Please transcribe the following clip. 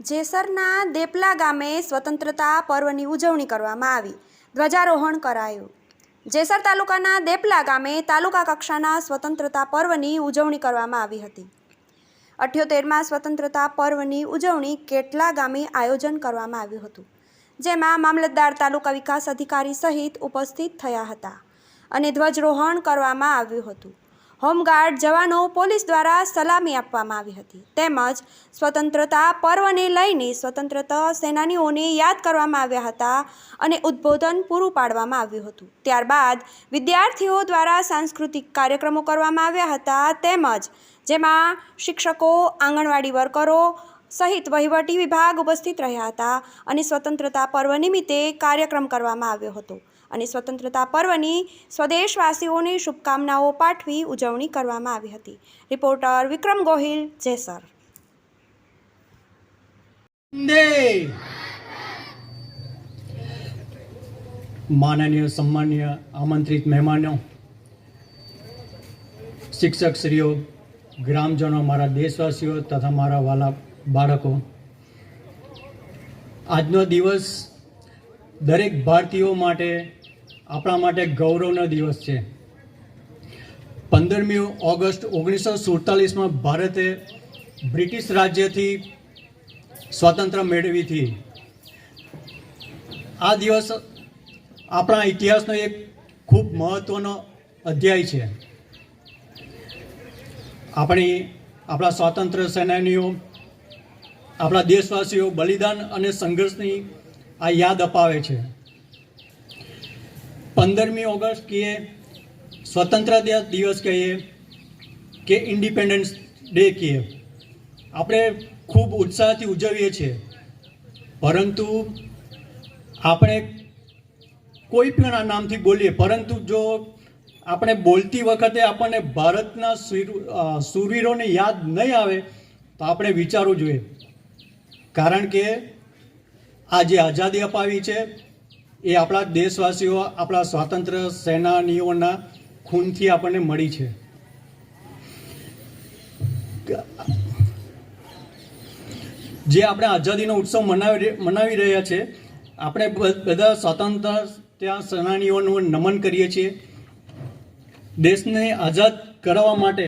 જેસરના દેપલા ગામે સ્વતંત્રતા પર્વની ઉજવણી કરવામાં આવી. ધ્વજારોહણ કરાયું. જેસર તાલુકાના દેપલા ગામે તાલુકા કક્ષાના સ્વતંત્રતા પર્વની ઉજવણી કરવામાં આવી હતી. 78માં સ્વતંત્રતા પર્વની ઉજવણી કેટલા ગામે આયોજન કરવામાં આવ્યું હતું, જેમાં મામલતદાર, તાલુકા વિકાસ અધિકારી સહિત ઉપસ્થિત થયા હતા અને ધ્વજારોહણ કરવામાં આવ્યું હતું. હોમગાર્ડ જવાનો પોલીસ દ્વારા સલામી આપવામાં આવી હતી. તેમજ સ્વતંત્રતા પર્વને લઈને સ્વતંત્રતા સેનાનીઓને યાદ કરવામાં આવ્યા હતા અને ઉદ્બોધન પૂરું પાડવામાં આવ્યું હતું. ત્યારબાદ વિદ્યાર્થીઓ દ્વારા સાંસ્કૃતિક કાર્યક્રમો કરવામાં આવ્યા હતા, તેમજ જેમાં શિક્ષકો, આંગણવાડી વર્કરો સહિત વહીવટી વિભાગ ઉપસ્થિત રહ્યા હતા અને સ્વતંત્રતા પર્વ નિમિત્તે કાર્યક્રમ કરવામાં આવ્યો હતો અને સ્વતંત્રતા પર્વની સ્વદેશવાસીઓને શુભકામનાઓ પાઠવી ઉજવણી કરવામાં આવી હતી. રિપોર્ટર વિક્રમ ગોહિલ, જેસર. માનનીય સન્માનીય આમંત્રિત મહેમાનો, શિક્ષકશ્રીઓ, ગ્રામજનો, મારા દેશવાસીઓ તથા મારા વાલા બાળકો, આજનો દિવસ દરેક ભારતીયો માટે, આપણા માટે ગૌરવનો દિવસ છે. 15મી ઓગસ્ટ 1947માં ભારતે બ્રિટિશ રાજ્યથી સ્વતંત્ર મેળવી હતી. આ દિવસ આપણા ઇતિહાસનો એક ખૂબ મહત્ત્વનો અધ્યાય છે. આપણા સ્વાતંત્ર્ય સેનાનીઓ, આપણા દેશવાસીઓ બલિદાન અને સંઘર્ષની આ યાદ અપાવે છે. 15મી ઓગસ્ટ કહીએ, સ્વતંત્રતા દિવસ કહીએ કે ઇન્ડિપેન્ડન્સ ડે કહીએ, આપણે ખૂબ ઉત્સાહથી ઉજવીએ છીએ. પરંતુ આપણે કોઈ પણ આ નામથી બોલીએ, પરંતુ જો આપણે બોલતી વખતે આપણને ભારતના શૂરવીરોને યાદ નહીં આવે તો આપણે વિચારવું જોઈએ. કારણ કે આ જે આઝાદી અપાવી છે એ આપણા દેશવાસીઓ, આપણા સ્વાતંત્ર્ય સેનાનીઓના ખૂનથી આપણને મળી છે. જે આપણે આઝાદીનો ઉત્સવ મનાવી રહ્યા છે, આપણે બધા સ્વાતંત્ર્ય સેનાનીઓનું નમન કરીએ છીએ. દેશને આઝાદ કરાવવા માટે